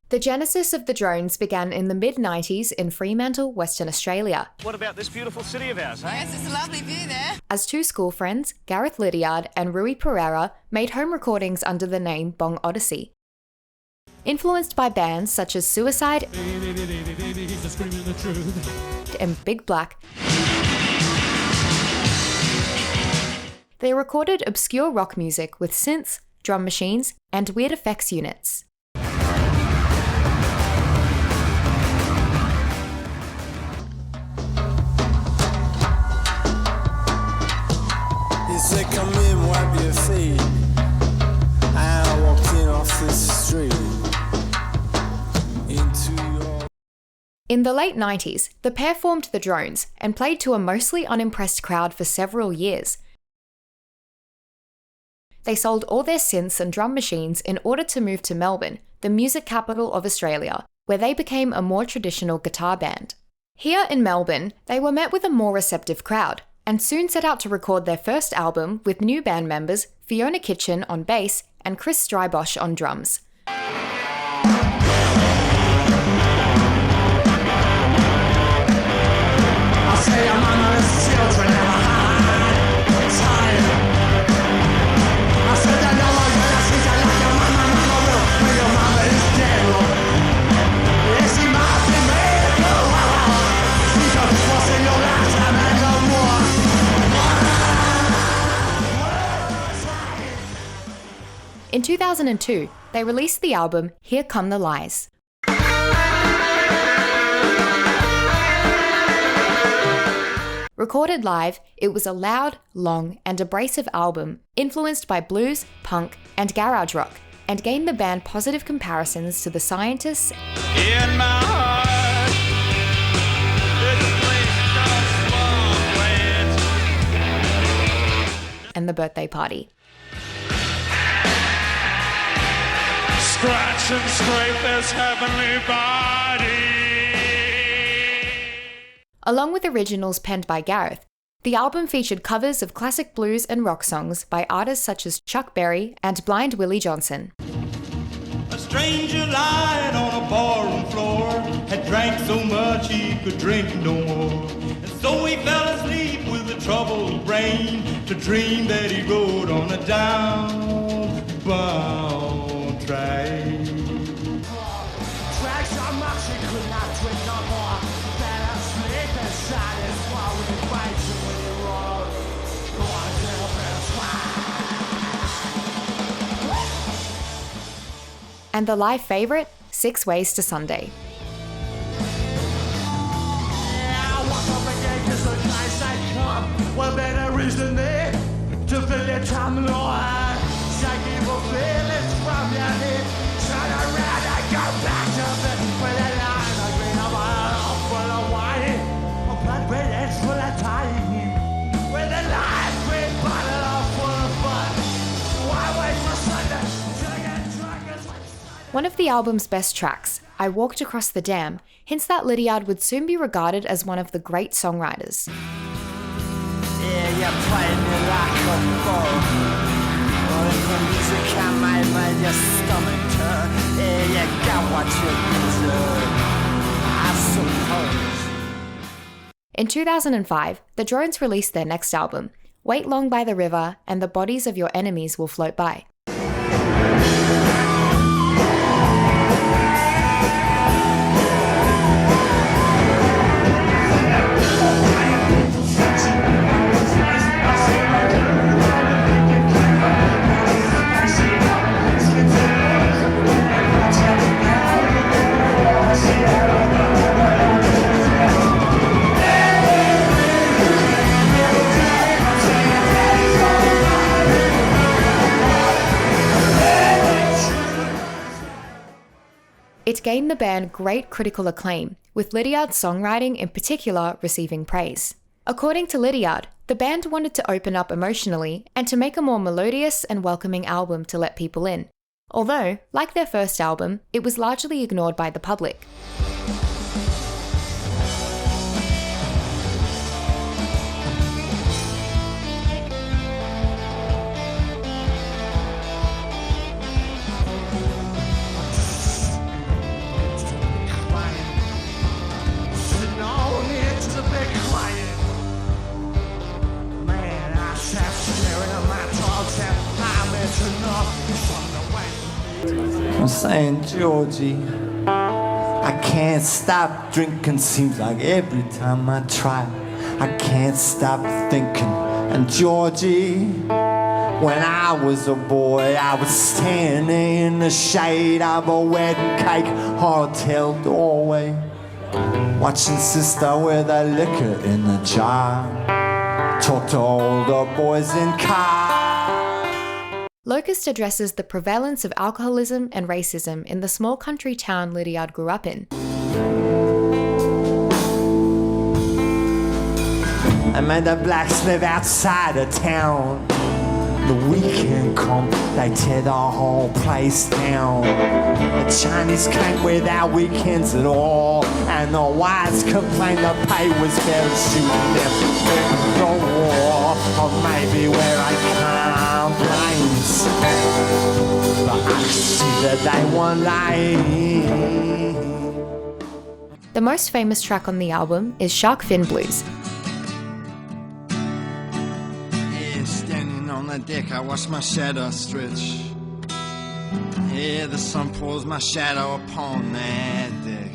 The genesis of the drones began in the mid-90s in Fremantle, Western Australia. What about this beautiful city of ours, hey? Yes, it's a lovely view there. As two school friends, Gareth Liddiard and Rui Pereira, made home recordings under the name Bong Odyssey. Influenced by bands such as Suicide and Big Black, they recorded obscure rock music with synths, drum machines, and weird effects units. He said, come in, wipe your feet. I walked in off the street into your... In the late 90s, the pair formed the Drones and played to a mostly unimpressed crowd for several years. They sold all their synths and drum machines in order to move to Melbourne, the music capital of Australia, where they became a more traditional guitar band. Here in Melbourne, they were met with a more receptive crowd, and soon set out to record their first album with new band members Fiona Kitchen on bass and Chris Strybosch on drums. In 2002, they released the album Here Come the Lies. Recorded live, it was a loud, long, and abrasive album influenced by blues, punk, and garage rock, and gained the band positive comparisons to The Scientists In my heart, this place does and The Birthday Party. scratch and scrape this heavenly body. Along with originals penned by Gareth, the album featured covers of classic blues and rock songs by artists such as Chuck Berry and Blind Willie Johnson. A stranger lying on a barroom floor had drank so much he could drink no more. And so he fell asleep with a troubled brain to dream that he rode on a downbound train. Drank so much he could not drink no more. Better sleep inside his bar with the bikes and when he rode. One little bit of And the live favourite, 6 Ways to Sunday. I walk up again 'cause the guys I come. What better reason there to fill your time, Lord? Take evil feelings from your head. Turn around and go back to bed with a line of green of oil full of wine. A blood red edge full of time. With a live green bottle full of fun. Why wait for Sunday till I get drunk as like Sunday? One of the album's best tracks, I Walked Across the Dam, hints that Liddiard would soon be regarded as one of the great songwriters. Yeah, you play me like a bull. Or if the music can make your stomach turn. Yeah, you got what you deserve, I suppose. In 2005, the Drones released their next album, Wait Long by the River and The Bodies of Your Enemies Will Float By. It gained the band great critical acclaim, with Liddiard's songwriting in particular receiving praise. According to Liddiard, the band wanted to open up emotionally and to make a more melodious and welcoming album to let people in. Although, like their first album, it was largely ignored by the public. I'm saying, Georgie, I can't stop drinking. Seems like every time I try, I can't stop thinking. And Georgie, when I was a boy, I was standing in the shade of a wedding cake hotel doorway, watching sister with a liquor in the jar, talk to older boys in cars. Locust addresses the prevalence of alcoholism and racism in the small country town Liddiard grew up in. I made the blacks live outside of town. The weekend come, they tear the whole place down. The Chinese can't without weekends at all, and the whites complain the pay was better shooting them in the war. Or maybe where I come blames, but I see that they won't lie. The most famous track on the album is Shark Fin Blues. On the deck, I watch my shadow stretch. Yeah, the sun pours my shadow upon that deck.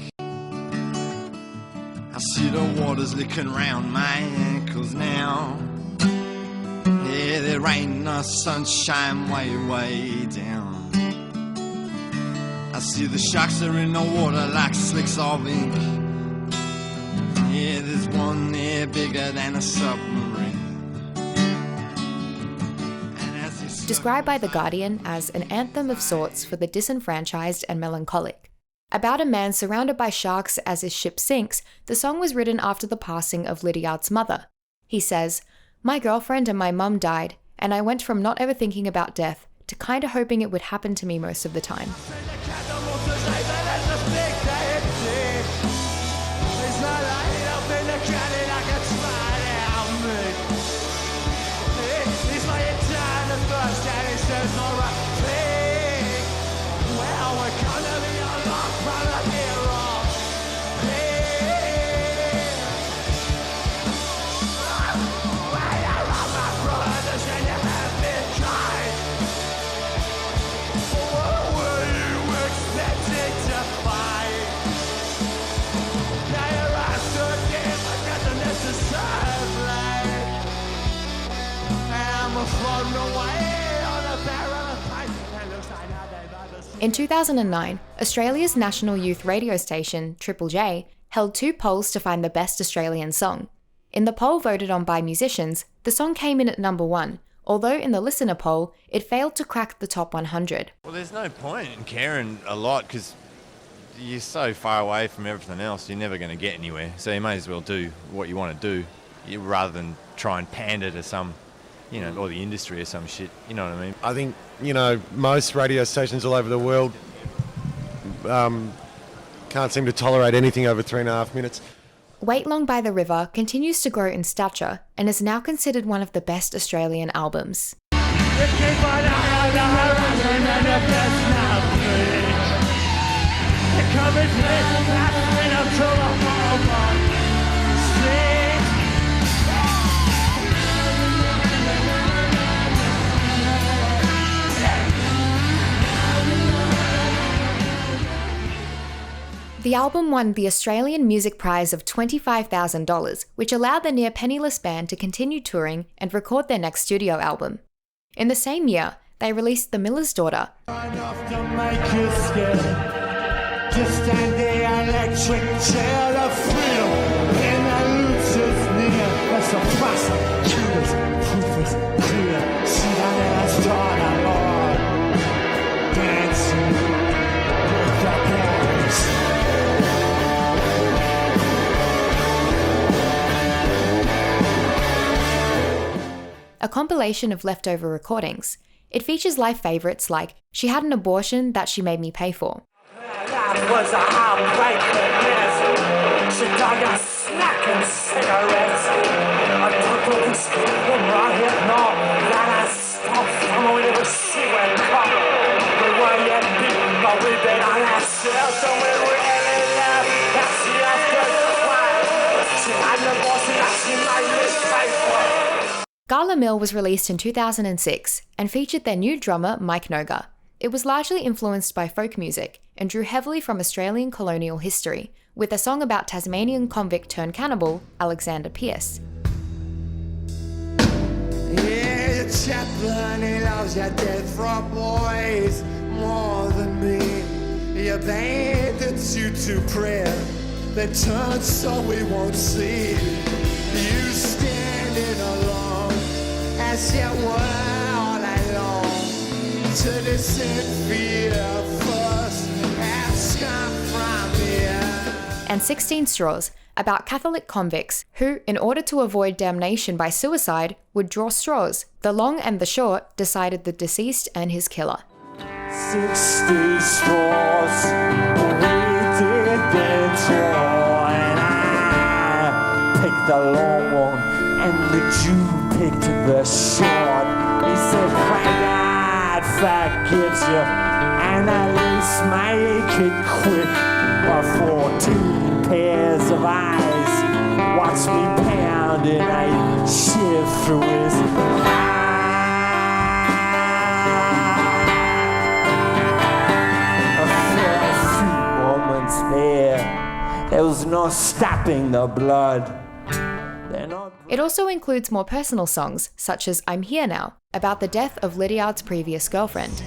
I see the waters licking round my ankles now. Yeah, there ain't no sunshine way down. I see the sharks are in the water like slicks of ink. Yeah, there's one there bigger than a submarine. Described by The Guardian as an anthem of sorts for the disenfranchised and melancholic. About a man surrounded by sharks as his ship sinks, the song was written after the passing of Liddiard's mother. He says, "My girlfriend and my mum died, and I went from not ever thinking about death to kinda hoping it would happen to me most of the time." In 2009, Australia's national youth radio station, Triple J, held 2 polls to find the best Australian song. In the poll voted on by musicians, the song came in at number 1, although in the listener poll, it failed to crack the top 100. Well, there's no point in caring a lot because you're so far away from everything else, you're never going to get anywhere. So you may as well do what you want to do rather than try and pander to some, or the industry or some shit. You know what I mean? I think, most radio stations all over the world can't seem to tolerate anything over 3.5 minutes. Wait Long by the River continues to grow in stature and is now considered one of the best Australian albums. The album won the Australian Music Prize of $25,000, which allowed the near-penniless band to continue touring and record their next studio album. In the same year, they released The Miller's Daughter. Enough to make you scared. Just stand the electric chair of freedom in the loser's near. That's a prosecutor's proof is clear. See that ass daughter, Lord, dancing with the boys. A compilation of leftover recordings. It features live favourites like She Had an Abortion That She Made Me Pay For. That was a heartbreaking mess. She dug a snack and cigarettes. I took a from right here, no, that I stopped from whenever she went up. We weren't yet beaten, but we bet on ourselves, so we really left. And she after the fight. She had an abortion that she made me pay for. Gala Mill was released in 2006 and featured their new drummer Mike Noga. It was largely influenced by folk music and drew heavily from Australian colonial history, with a song about Tasmanian convict turned cannibal Alexander Pierce. Yeah, your chaplain, he loves your death row boys more than me. Your bandits you to prayer, they turn so we won't see. You standing alone as you were all alone. To this fear first has come from here. And 16 Straws, about Catholic convicts who, in order to avoid damnation by suicide, would draw straws. The long and the short decided the deceased and his killer. 60 straws, we didn't draw, and I picked the long one, and the Jew picked the short. He said, "Pray God forgives you, and at least make it quick, before 2 pairs of eyes watch me pound and I shift through his eyes." There was no stopping the blood. It also includes more personal songs, such as I'm Here Now, about the death of Liddiard's previous girlfriend.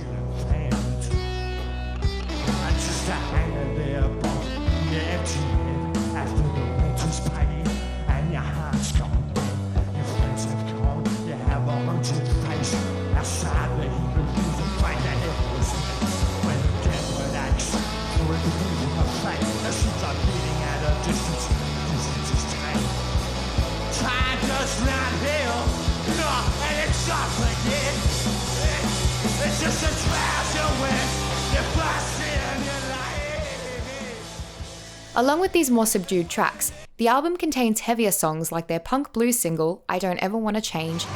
Along with these more subdued tracks, the album contains heavier songs like their punk blues single, I Don't Ever Wanna Change,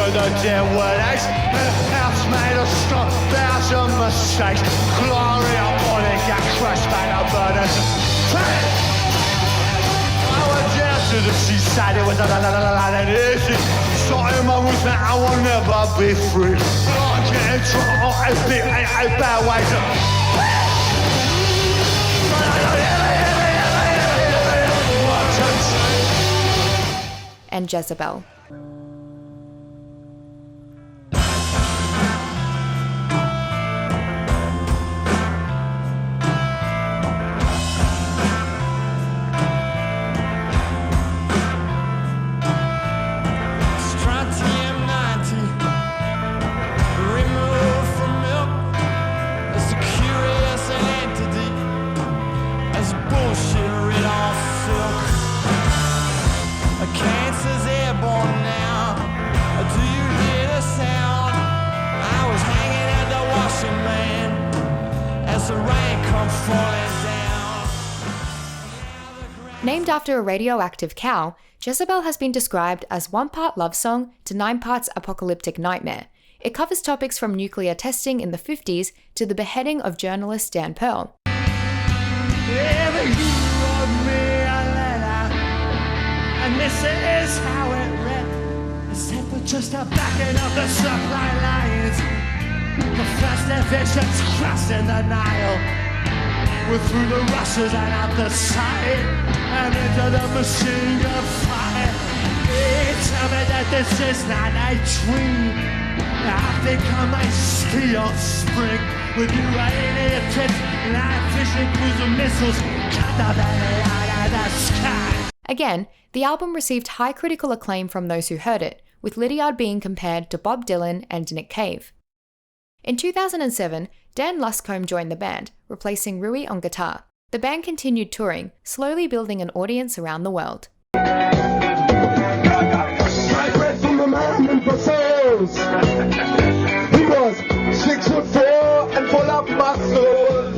the devil acts, the house made of straw, thousand mistakes, glory upon it, got crushed by the burdens. I went down to the seaside, it was a lot of easy. Starting my roots, man, I will never be free. I'm getting drunk, I bad ways and Jezebel. Named after a radioactive cow, Jezebel has been described as 1 part love song to 9 parts apocalyptic nightmare. It covers topics from nuclear testing in the 50s to the beheading of journalist Dan Pearl. And this is how it read. Except for just a backing of the supply lines. The first division's crossing the Nile. We're through the rushes and out the side, and into the machine gun fire. Tell me that this is not a dream. I think I might steal spring with you alien tips, night fishing cruiser missiles, cut the belly out of the sky. Again, the album received high critical acclaim from those who heard it, with Liddiard being compared to Bob Dylan and Nick Cave. In 2007, Dan Luscombe joined the band, replacing Rui on guitar. The band continued touring, slowly building an audience around the world. I read from a man in Brussels. He was 6'4" and full of muscle.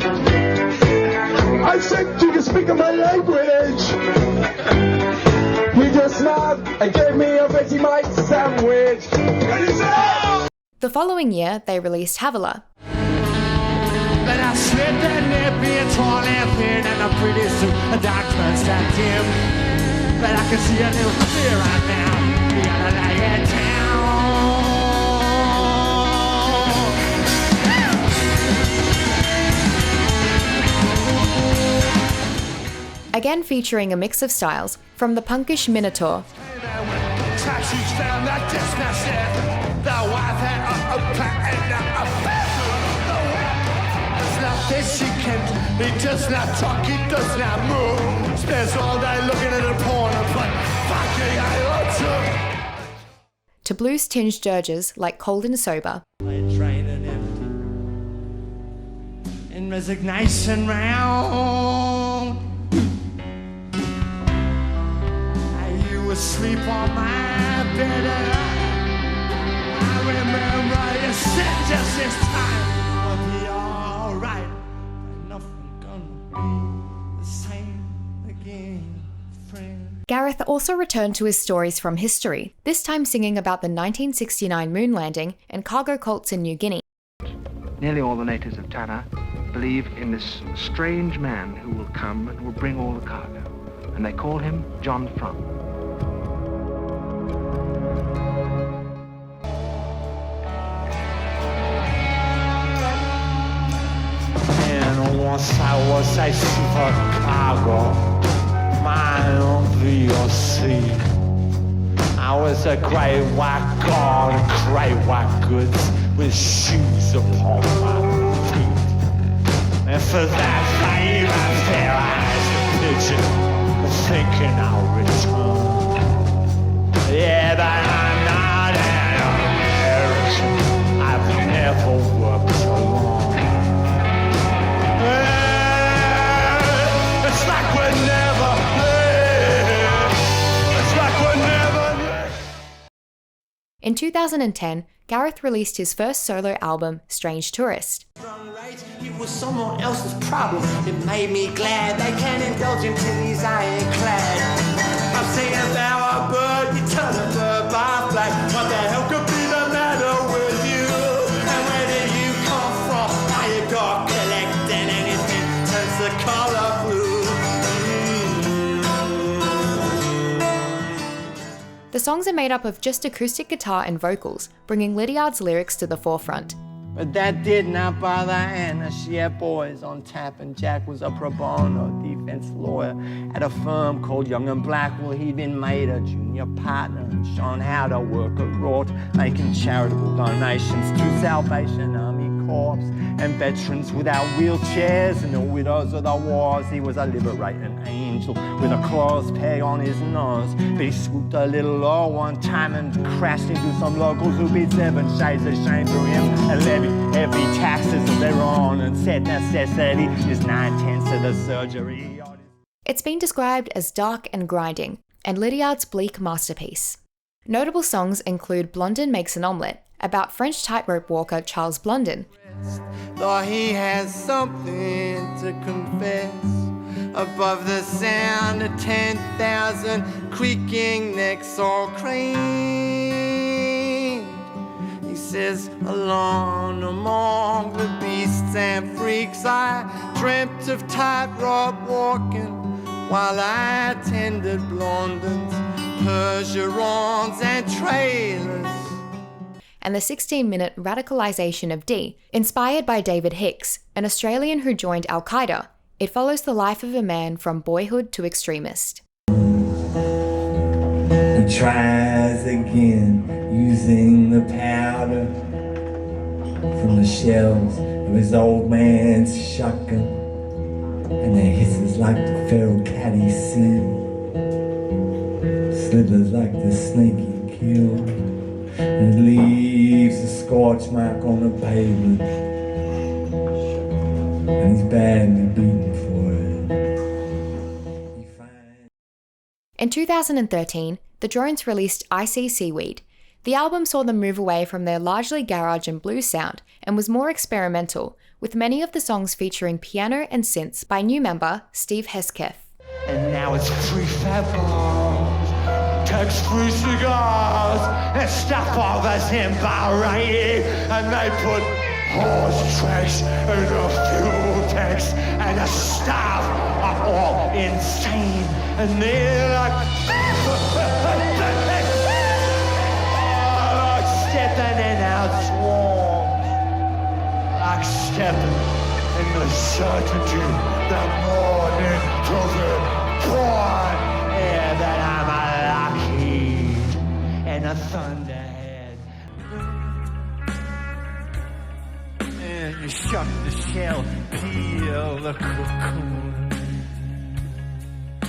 I said, do you speak my language? mug and gave me a Vegemite sandwich. Ready, set! The following year, they released Havila. But I slipped that lip being tall and thin, and I'm pretty soon a dark turns that dim. But I can see a little clear right now, the other light in town. Again featuring a mix of styles, from the punkish Minotaur Taxis found that distance in the wife had a plan and a it's not this she can. He does not talk, he does not move. Spends all day looking at a porn and like, fucking I ought to blues-tinged dirges like Cold and Sober. Train and empty in resignation round. You asleep on my bed and I remember you said just this time I'll be alright. Nothing gonna be the same again, friend. Gareth also returned to his stories from history, this time singing about the 1969 moon landing and cargo cults in New Guinea. Nearly all the natives of Tara believe in this strange man who will come and will bring all the cargo, and they call him John Frank. And once I was a supercargo, mine on VOC. I was a great white god, great white goods with shoes upon my feet. And for that fame I feel as a pigeon, thinking I'll return. Yeah, but I'm not an American. I've never worked alone. It's like we're never there. It's like we're never there. In 2010, Gareth released his first solo album, Strange Tourist. It was someone else's problem. It made me glad they can't indulge in titties I ain't clad. I'm saying thou a bird, you turn a bird by flag. What the hell could be the matter with you? And where did you come from? How you got collecting anything turns the color blue. The songs are made up of just acoustic guitar and vocals, bringing Liddiard's lyrics to the forefront. But that did not bother Anna. She had boys on tap, and Jack was a pro bono defense lawyer at a firm called Young and Black. Well, he'd been made a junior partner and shown how to work a rort, making charitable donations to Salvation Army Corps and veterans without wheelchairs and the widows of the wars. He was a liberating angel with a clothes peg on his nose. But he swooped a little low one time and crashed into some locals who beat 7 shades of shame through him and levied heavy taxes of their own and said necessity is 9/10 of the surgery. It's been described as dark and grinding, and Liddiard's bleak masterpiece. Notable songs include Blondin Makes an Omelette, about French tightrope walker Charles Blondin. Though he has something to confess, above the sound of 10,000 creaking necks all craned. He says, alone among the beasts and freaks, I dreamt of tightrope walking while I attended Blondin's, Percherons and trailers. And the 16-minute radicalization of D, inspired by David Hicks, an Australian who joined Al-Qaeda. It follows the life of a man from boyhood to extremist. He tries again, using the powder from the shells of his old man's shotgun, and it hisses like the feral cat he seen, slithers like the snake he killed, and it leaves a scorch mark on the pavement, and he's badly beaten for it. In 2013, the Drones released I See Seaweed. The album saw them move away from their largely garage and blues sound and was more experimental, with many of the songs featuring piano and synths by new member Steve Hesketh. And now it's prefab bars, takes 3 cigars and stuff all that's embarrassing, and they put horse tracks in the fuel tanks, and the staff are all insane, and they're like, like stepping in our swarms, like stepping in the certainty that morning to the born, yeah, that I'm a Lockheed and a Thunderhead. And you shut the shell, peel the cocoon.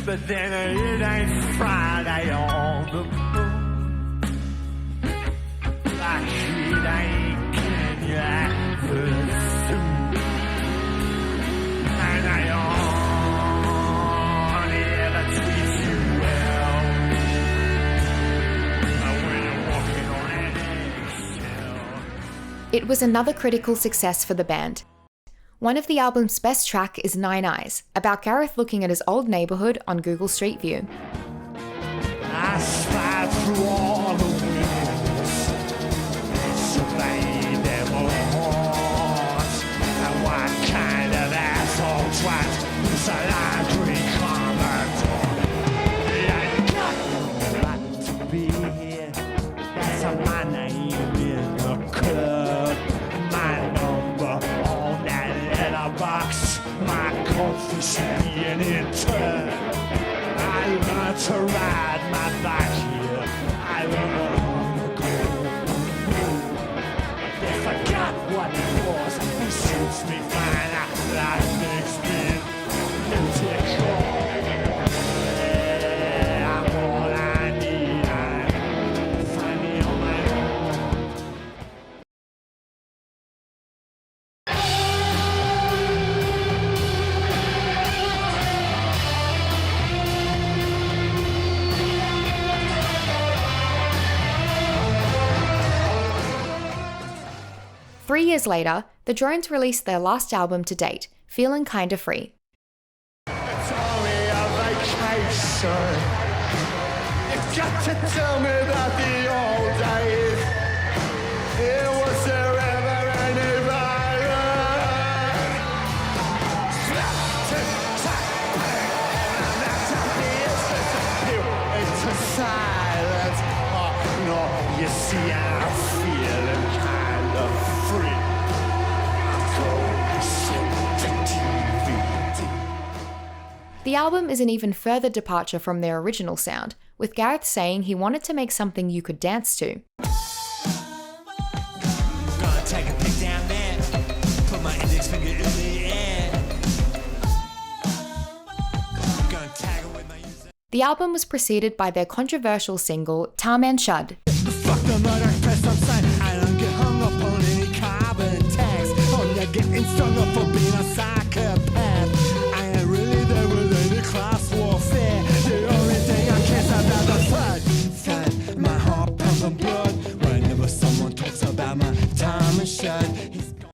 But then it ain't Friday on the moon. Lockheed ain't getting you after soon. And I only ever treat you well. When you're walking on an eggshell. It was another critical success for the band. One of the album's best track is Nine Eyes, about Gareth looking at his old neighbourhood on Google Street View. I slide through all the windows, survey them horns. And what kind of asshole twat is a laundry commodore? I got no right to be here. That's my name in the club. My number on that letterbox. My coefficient in turn. I learned to ride my bike here. I learned on the go. They forgot what it was. It suits me fine. Life makes me beautiful. Yeah, I'm all I need. I find me on my own. 3 years later, the Drones released their last album to date, Feeling Kinda Free. It's only a vacation. You've got to tell me about the old days. Was there ever any violence? Into silence. Oh, no, you see, I'm feeling kind of free. The album is an even further departure from their original sound, with Gareth saying he wanted to make something you could dance to. Gonna take a pic down there, put my index finger in the air. Gonna tag it with my user. The album was preceded by their controversial single, Tarman Shud. Fuck the murder press on sign. I don't get hung up on any carbon tax. Only getting strung up for being a psychopath. I ain't really there with any class warfare. The only thing I care about the thud. My heart pumping blood whenever someone talks about my time and shut.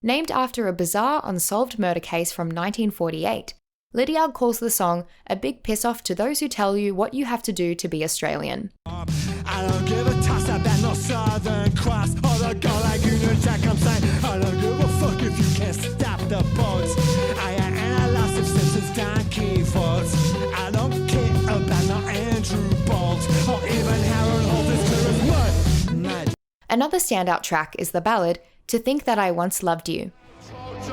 Named after a bizarre unsolved murder case from 1948, Liddiard calls the song a big piss-off to those who tell you what you have to do to be Australian. I don't give a toss about no Southern Cross or the guy like Union Jack. I'm saying I don't give a fuck if you can't stop the boats. I analyze if Simpsons donkey faults. I don't care about no Andrew Bolts or even Harold Holder's clear as mud. Another standout track is the ballad, To Think That I Once Loved You. Because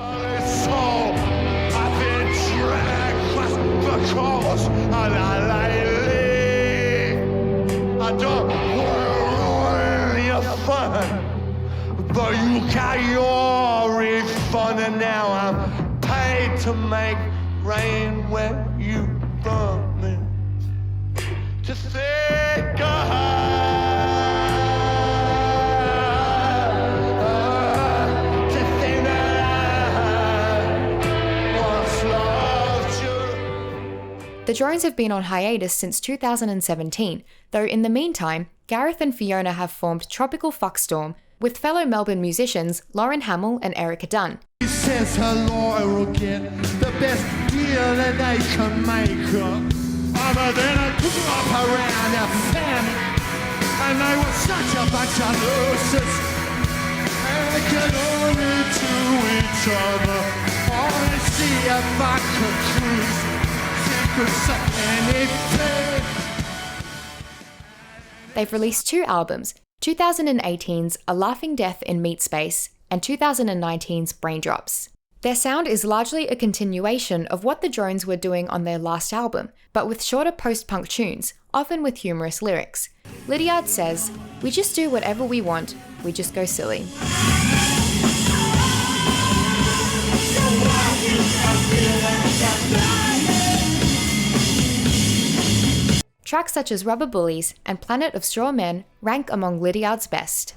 I don't want to ruin your fun, but you got your refund, and now I'm paid to make rain where you running. To think The Drones have been on hiatus since 2017, though in the meantime, Gareth and Fiona have formed Tropical Fuckstorm with fellow Melbourne musicians Lauren Hamill and Erica Dunn. He says her lawyer will get the best deal that they can make her. Other than a up around their family, and they were such a bunch of losers. They could only to each other, only see if I could cruise. She could say anything. They've released 2 albums, 2018's A Laughing Death in Meat Space and 2019's Braindrops. Their sound is largely a continuation of what the Drones were doing on their last album, but with shorter post-punk tunes, often with humorous lyrics. Liddiard says, "We just do whatever we want, we just go silly." Tracks such as Rubber Bullies and Planet of Straw Men rank among Liddiard's best.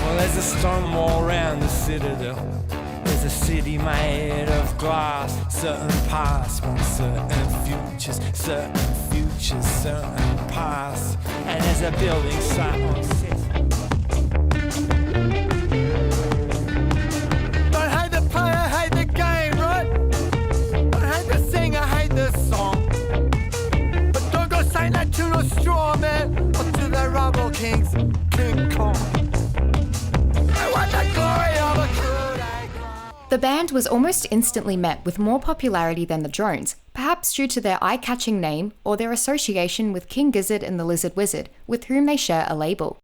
Well, there's a stone wall around the citadel. There's a city made of glass. Certain pasts want certain futures, certain pasts. And there's a building site on city. Straw man, or to the rubble kings, King Kong. I want the glory of a good icon. The band was almost instantly met with more popularity than the Drones, perhaps due to their eye-catching name or their association with King Gizzard and the Lizard Wizard, with whom they share a label.